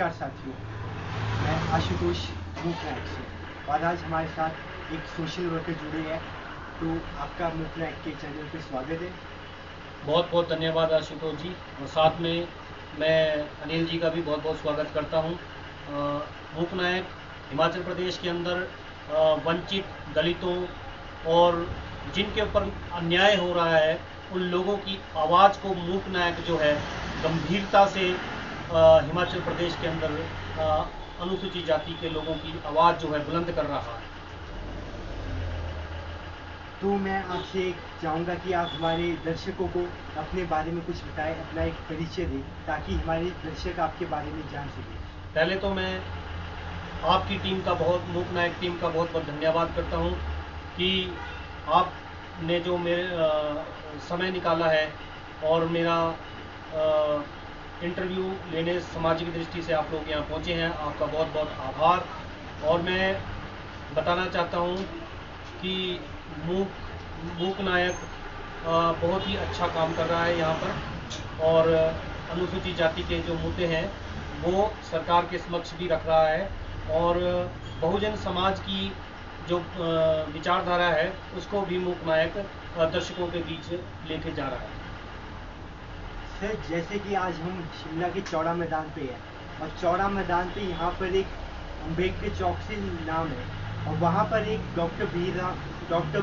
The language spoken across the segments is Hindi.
नमस्कार साथियों, मैं आशुतोष मूक नायक से और आज हमारे साथ एक सोशल वर्कर जुड़े हैं। तो आपका मूक नायक के चैनल पे स्वागत है। बहुत बहुत धन्यवाद आशुतोष जी, और साथ में मैं अनिल जी का भी बहुत बहुत स्वागत करता हूँ। मूक नायक हिमाचल प्रदेश के अंदर वंचित दलितों और जिनके ऊपर अन्याय हो रहा है उन लोगों की आवाज़ को मूक नायक जो है गंभीरता से हिमाचल प्रदेश के अंदर अनुसूचित जाति के लोगों की आवाज़ जो है बुलंद कर रहा है। तो मैं आपसे चाहूँगा कि आप हमारे दर्शकों को अपने बारे में कुछ बताएं, अपना एक परिचय दें ताकि हमारे दर्शक आपके बारे में जान सकें। पहले तो मैं आपकी टीम का मूक नायक टीम का बहुत बहुत धन्यवाद करता हूँ कि आपने जो मेरे समय निकाला है और मेरा इंटरव्यू लेने सामाजिक दृष्टि से आप लोग यहाँ पहुँचे हैं, आपका बहुत बहुत आभार। और मैं बताना चाहता हूँ कि मूक नायक बहुत ही अच्छा काम कर रहा है यहाँ पर, और अनुसूचित जाति के जो मुद्दे हैं वो सरकार के समक्ष भी रख रहा है, और बहुजन समाज की जो विचारधारा है उसको भी मूक नायक दर्शकों के बीच लेके जा रहा है। सर, जैसे कि आज हम शिमला के चौड़ा मैदान पे हैं और चौड़ा मैदान पे यहाँ पर एक अम्बेडकर चौक से नाम है और वहाँ पर एक doctor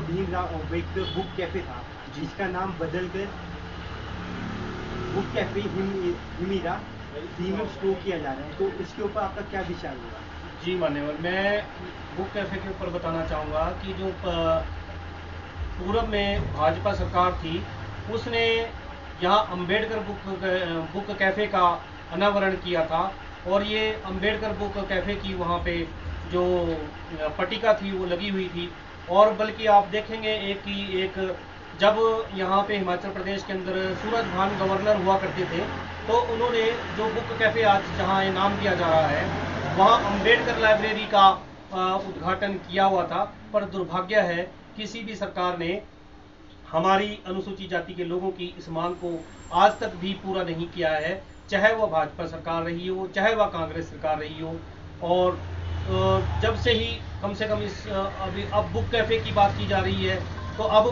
Bhimrao Ambedkar book cafe था जिसका नाम बदलकर बुक कैफे हिमीरा प्रीमियम स्टोर किया जा रहा है। तो इसके ऊपर आपका क्या विचार होगा? जी मान्यवर, मैं बुक कैफे के ऊपर बताना चाहूँगा कि जो पूर्व में भाजपा सरकार थी उसने यहाँ अम्बेडकर बुक कैफ़े का अनावरण किया था, और ये अम्बेडकर बुक कैफ़े की वहाँ पे जो पट्टिका थी वो लगी हुई थी। और बल्कि आप देखेंगे एक जब यहाँ पे हिमाचल प्रदेश के अंदर सूरज भान गवर्नर हुआ करते थे तो उन्होंने जो बुक कैफ़े आज जहाँ ये नाम दिया जा रहा है वहाँ अम्बेडकर लाइब्रेरी का उद्घाटन किया हुआ था। पर दुर्भाग्य है किसी भी सरकार ने हमारी अनुसूचित जाति के लोगों की इस मांग को आज तक भी पूरा नहीं किया है, चाहे वह भाजपा सरकार रही हो चाहे वह कांग्रेस सरकार रही हो। और जब से ही कम से कम इस अब बुक कैफ़े की बात की जा रही है तो अब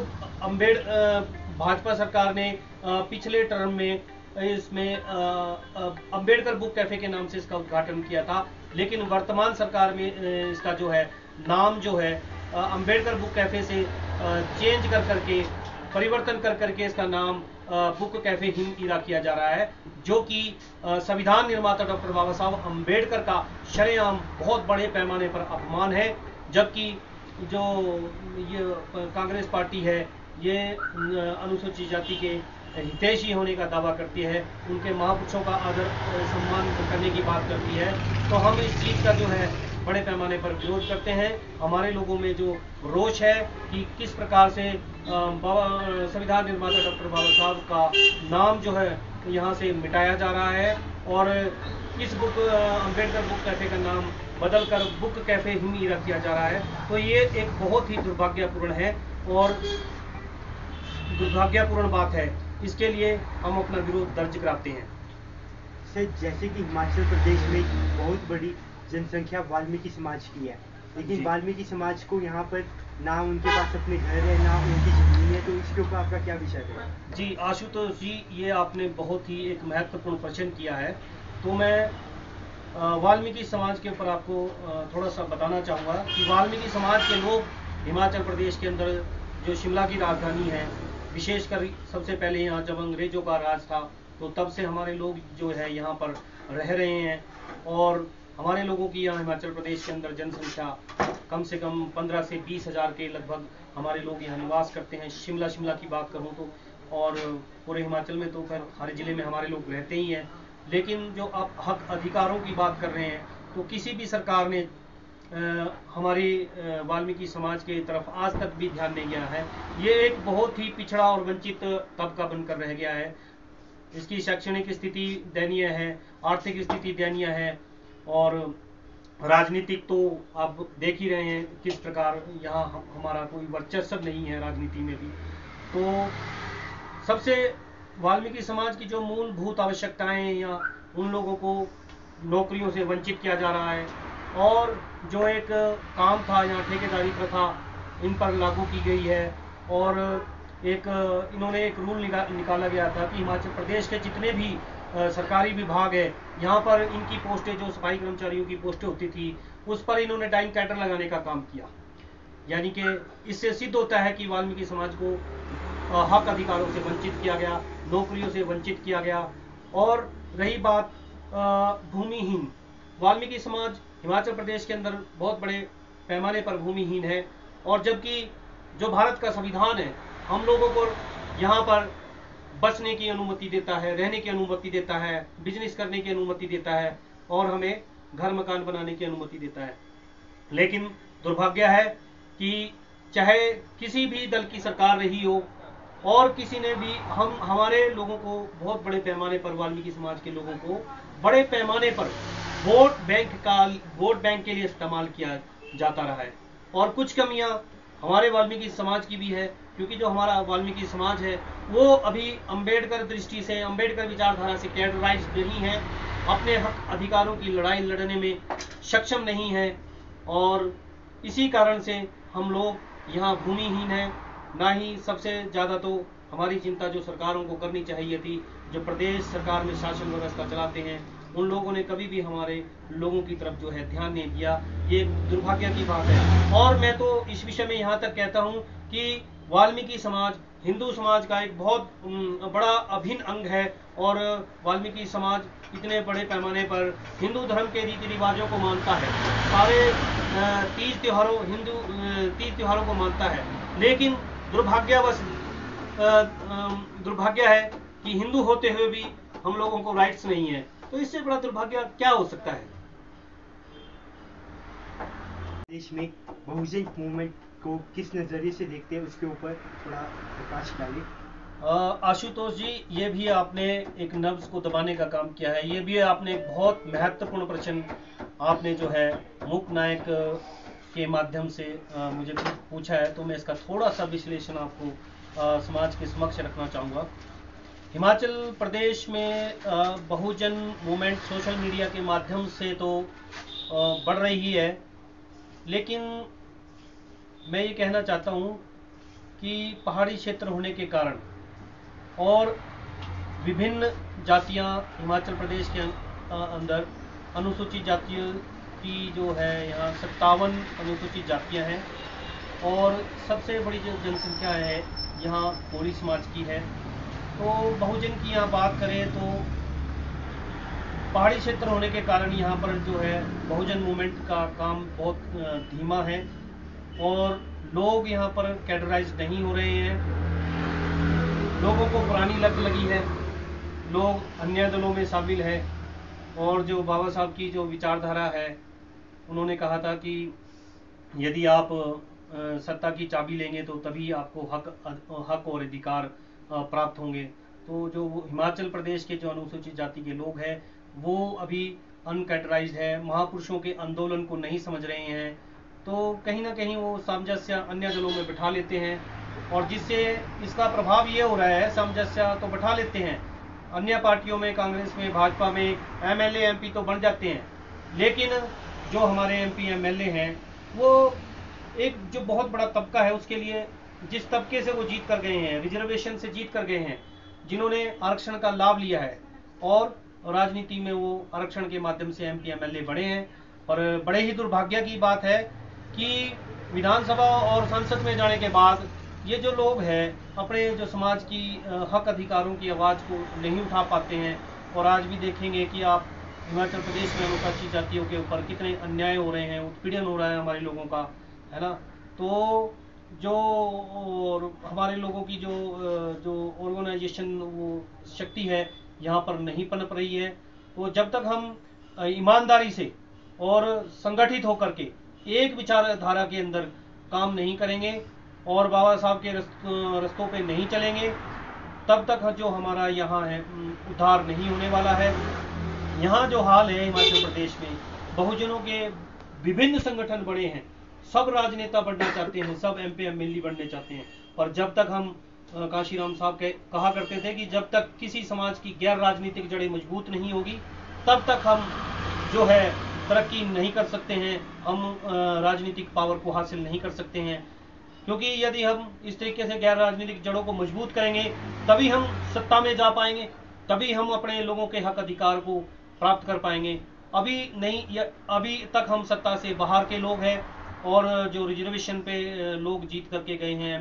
भाजपा सरकार ने पिछले टर्म में इसमें अम्बेडकर बुक कैफ़े के नाम से इसका उद्घाटन किया था, लेकिन वर्तमान सरकार में इसका जो है नाम जो है अम्बेडकर बुक कैफ़े से चेंज करके परिवर्तन करके इसका नाम बुक कैफ़े हिमीरा किया जा रहा है, जो कि संविधान निर्माता डॉक्टर बाबा साहब अम्बेडकर का शरेआम बहुत बड़े पैमाने पर अपमान है। जबकि जो ये कांग्रेस पार्टी है ये अनुसूचित जाति के हितैषी होने का दावा करती है, उनके महापुरुषों का आदर सम्मान करने की बात करती है। तो हम इस चीज़ का जो है बड़े पैमाने पर विरोध करते हैं। हमारे लोगों में जो रोष है कि किस प्रकार से संविधान निर्माता डॉक्टर बाबा साहब का नाम जो है यहाँ से मिटाया जा रहा है और इस अम्बेडकर बुक कैफ़े का नाम बदलकर बुक कैफ़े हिमीरा किया जा रहा है। तो ये एक बहुत ही दुर्भाग्यपूर्ण है और दुर्भाग्यपूर्ण बात है। इसके लिए हम अपना विरोध दर्ज कराते हैं। सर, जैसे कि हिमाचल प्रदेश में बहुत बड़ी जनसंख्या वाल्मीकि समाज की है, लेकिन वाल्मीकि समाज को यहाँ पर ना उनके पास अपने घर है ना उनकी जमीन है, तो इसके ऊपर आपका क्या विचार है? जी आशुतोष जी, ये आपने बहुत ही एक महत्वपूर्ण प्रश्न किया है। तो मैं वाल्मीकि समाज के ऊपर आपको थोड़ा सा बताना चाहूँगा कि वाल्मीकि समाज के लोग हिमाचल प्रदेश के अंदर जो शिमला की राजधानी है, विशेषकर सबसे पहले यहाँ जब अंग्रेज़ों का राज था तो तब से हमारे लोग जो है यहाँ पर रह रहे हैं, और हमारे लोगों की यहाँ हिमाचल प्रदेश के अंदर जनसंख्या कम से कम 15 से 20 हज़ार के लगभग हमारे लोग यहाँ निवास करते हैं। शिमला की बात करूँ तो, और पूरे हिमाचल में तो फिर हर ज़िले में हमारे लोग रहते ही हैं। लेकिन जो आप हक अधिकारों की बात कर रहे हैं तो किसी भी सरकार ने हमारी वाल्मीकि समाज की तरफ आज तक भी ध्यान नहीं दिया है। ये एक बहुत ही पिछड़ा और वंचित तबका बनकर रह गया है। इसकी शैक्षणिक स्थिति दयनीय है, आर्थिक स्थिति दयनीय है, और राजनीतिक तो आप देख ही रहे हैं किस प्रकार यहाँ हमारा कोई वर्चस्व नहीं है राजनीति में भी। तो सबसे वाल्मीकि समाज की जो मूलभूत आवश्यकताएं या उन लोगों को नौकरियों से वंचित किया जा रहा है, और जो एक काम था यहाँ ठेकेदारी प्रथा इन पर लागू की गई है। और एक इन्होंने एक रूल निकाला गया था कि हिमाचल प्रदेश के जितने भी सरकारी विभाग है, यहाँ पर इनकी पोस्टें, जो सफाई कर्मचारियों की पोस्टें होती थी, उस पर इन्होंने टाइम कैटर लगाने का काम किया। यानी कि इससे सिद्ध होता है कि वाल्मीकि समाज को हक अधिकारों से वंचित किया गया, नौकरियों से वंचित किया गया। और रही बात भूमिहीन, वाल्मीकि समाज हिमाचल प्रदेश के अंदर बहुत बड़े पैमाने पर भूमिहीन है, और जबकि जो भारत का संविधान है हम लोगों को यहाँ पर बसने की अनुमति देता है, रहने की अनुमति देता है, बिजनेस करने की अनुमति देता है, और हमें घर मकान बनाने की अनुमति देता है। लेकिन दुर्भाग्य है कि चाहे किसी भी दल की सरकार रही हो, और किसी ने भी हमारे लोगों को बहुत बड़े पैमाने पर, वाल्मीकि समाज के लोगों को बड़े पैमाने पर वोट बैंक के लिए इस्तेमाल किया जाता रहा है। और कुछ कमियां हमारे वाल्मीकि समाज की भी है, क्योंकि जो हमारा वाल्मीकि समाज है वो अभी अंबेडकर दृष्टि से, अंबेडकर विचारधारा से कैडराइज्ड नहीं है, अपने हक अधिकारों की लड़ाई लड़ने में सक्षम नहीं है, और इसी कारण से हम लोग यहाँ भूमिहीन हैं। ना ही सबसे ज़्यादा तो हमारी चिंता जो सरकारों को करनी चाहिए थी, जो प्रदेश सरकार में शासन व्यवस्था चलाते हैं, उन लोगों ने कभी भी हमारे लोगों की तरफ जो है ध्यान नहीं दिया। ये दुर्भाग्य की बात है। और मैं तो इस विषय में यहाँ तक कहता हूँ कि वाल्मीकि समाज हिंदू समाज का एक बहुत बड़ा अभिन्न अंग है, और वाल्मीकि समाज इतने बड़े पैमाने पर हिंदू धर्म के रीति रिवाजों को मानता है, सारे तीज त्योहारों को मानता है। लेकिन दुर्भाग्य है कि हिंदू होते हुए भी हम लोगों को राइट्स नहीं है। तो इससे बड़ा दुर्भाग्य क्या हो सकता है? देश में बहुजन मूवमेंट को किस नजरिए से देखते हैं, उसके ऊपर थोड़ा प्रकाश डालिए। आशुतोष जी, ये भी आपने एक नब्ज को दबाने का काम किया है। ये भी आपने एक बहुत महत्वपूर्ण प्रश्न आपने जो है मूक नायक के माध्यम से मुझे पूछा है, तो मैं इसका थोड़ा सा विश्लेषण आपको समाज के समक्ष रखना चाहूँगा। हिमाचल प्रदेश में बहुजन मूवमेंट सोशल मीडिया के माध्यम से तो बढ़ रही है, लेकिन मैं ये कहना चाहता हूँ कि पहाड़ी क्षेत्र होने के कारण और विभिन्न जातियाँ हिमाचल प्रदेश के अंदर अनुसूचित जातियों की जो है यहाँ 57 अनुसूचित जातियाँ हैं, और सबसे बड़ी जो जनसंख्या है यहाँ कोली समाज की है। तो बहुजन की यहाँ बात करें तो पहाड़ी क्षेत्र होने के कारण यहाँ पर जो है बहुजन मूवमेंट का काम बहुत धीमा है, और लोग यहाँ पर कैडराइज नहीं हो रहे हैं। लोगों को पुरानी लत लगी है, लोग अन्य दलों में शामिल है, और जो बाबा साहब की जो विचारधारा है, उन्होंने कहा था कि यदि आप सत्ता की चाबी लेंगे तो तभी आपको हक और अधिकार प्राप्त होंगे। तो जो हिमाचल प्रदेश के जो अनुसूचित जाति के लोग हैं वो अभी अनकैटराइज्ड है, महापुरुषों के आंदोलन को नहीं समझ रहे हैं, तो कहीं ना कहीं वो सामंजस्य अन्य दलों में बिठा लेते हैं, और जिससे इसका प्रभाव ये हो रहा है, सामंजस्य तो बिठा लेते हैं अन्य पार्टियों में, कांग्रेस में, भाजपा में एमएलए एमपी तो बन जाते हैं, लेकिन जो हमारे एमपी एमएलए हैं वो एक जो बहुत बड़ा तबका है, उसके लिए जिस तबके से वो जीत कर गए हैं, रिजर्वेशन से जीत कर गए हैं, जिन्होंने आरक्षण का लाभ लिया है और राजनीति में वो आरक्षण के माध्यम से एमपी एमएलए बने हैं। और बड़े ही दुर्भाग्य की बात है कि विधानसभा और संसद में जाने के बाद ये जो लोग हैं अपने जो समाज की हक अधिकारों की आवाज़ को नहीं उठा पाते हैं। और आज भी देखेंगे कि आप हिमाचल प्रदेश में अनुसूचित जातियों के ऊपर कितने अन्याय हो रहे हैं, उत्पीड़न हो रहा है हमारे लोगों का, है ना। तो जो हमारे लोगों की जो ऑर्गेनाइजेशन वो शक्ति है यहाँ पर नहीं पनप रही है। तो जब तक हम ईमानदारी से और संगठित होकर के एक विचारधारा के अंदर काम नहीं करेंगे और बाबा साहब के रस्तों पे नहीं चलेंगे, तब तक जो हमारा यहाँ है उद्धार नहीं होने वाला है। यहाँ जो हाल है हिमाचल प्रदेश में, बहुजनों के विभिन्न संगठन बड़े हैं, सब राजनेता बनना चाहते हैं, सब एमपी एमएलए बनने चाहते हैं, पर जब तक हम काशीराम साहब कहा करते थे कि जब तक किसी समाज की गैर राजनीतिक जड़ें मजबूत नहीं होगी तब तक हम जो है तरक्की नहीं कर सकते हैं, हम राजनीतिक पावर को हासिल नहीं कर सकते हैं। क्योंकि यदि हम इस तरीके से गैर राजनीतिक जड़ों को मजबूत करेंगे तभी हम सत्ता में जा पाएंगे, तभी हम अपने लोगों के हक अधिकार को प्राप्त कर पाएंगे। अभी नहीं, अभी तक हम सत्ता से बाहर के लोग हैं और जो रिजर्वेशन पे लोग जीत करके गए हैं,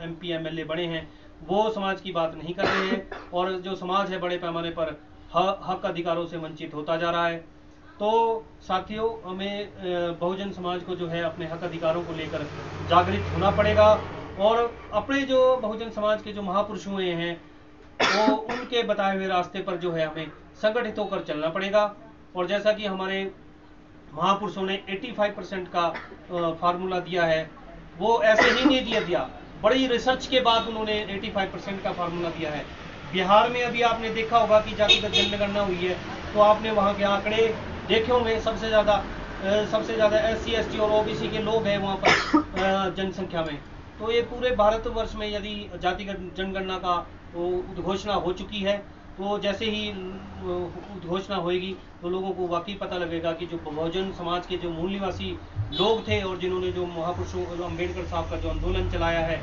एमपी एमएलए बने हैं, वो समाज की बात नहीं कर रहे हैं और जो समाज है बड़े पैमाने पर हक अधिकारों से वंचित होता जा रहा है। तो साथियों, हमें बहुजन समाज को जो है अपने हक अधिकारों को लेकर जागृत होना पड़ेगा और अपने जो बहुजन समाज के जो महापुरुष हुए हैं वो उनके बताए हुए रास्ते पर जो है हमें संगठित होकर चलना पड़ेगा। और जैसा कि हमारे महापुरुषों ने 85% का फार्मूला दिया है, वो ऐसे ही नहीं दिया, बड़ी रिसर्च के बाद उन्होंने 85% का फार्मूला दिया है। बिहार में अभी आपने देखा होगा कि जातिगत जनगणना हुई है, तो आपने वहाँ के आंकड़े देखे होंगे, सबसे ज़्यादा SC ST और OBC के लोग हैं वहाँ पर जनसंख्या में। तो ये पूरे भारतवर्ष में यदि जातिगत जनगणना का उद्घोषणा हो चुकी है, तो जैसे ही उद्घोषणा होगी तो लोगों को वाकई पता लगेगा कि जो बहुजन समाज के जो मूल निवासी लोग थे और जिन्होंने जो महापुरुषों अम्बेडकर साहब का जो आंदोलन चलाया है,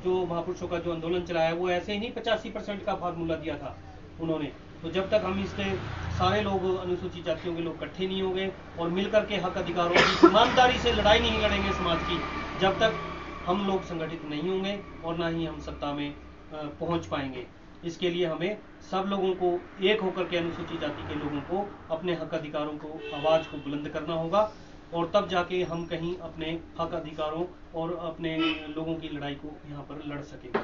जो महापुरुषों का जो आंदोलन चलाया है, वो ऐसे ही नहीं 85% का फार्मूला दिया था उन्होंने। तो जब तक हम इसके सारे लोग अनुसूचित जातियों के लोग इकट्ठे नहीं होंगे और मिलकर के हक अधिकारों की ईमानदारी से लड़ाई नहीं लड़ेंगे समाज की, जब तक हम लोग संगठित नहीं होंगे और ना ही हम सत्ता में पहुंच पाएंगे। इसके लिए हमें सब लोगों को एक होकर के अनुसूचित जाति के लोगों को अपने हक अधिकारों को आवाज को बुलंद करना होगा और तब जाके हम कहीं अपने हक अधिकारों और अपने लोगों की लड़ाई को यहाँ पर लड़ सकेंगे।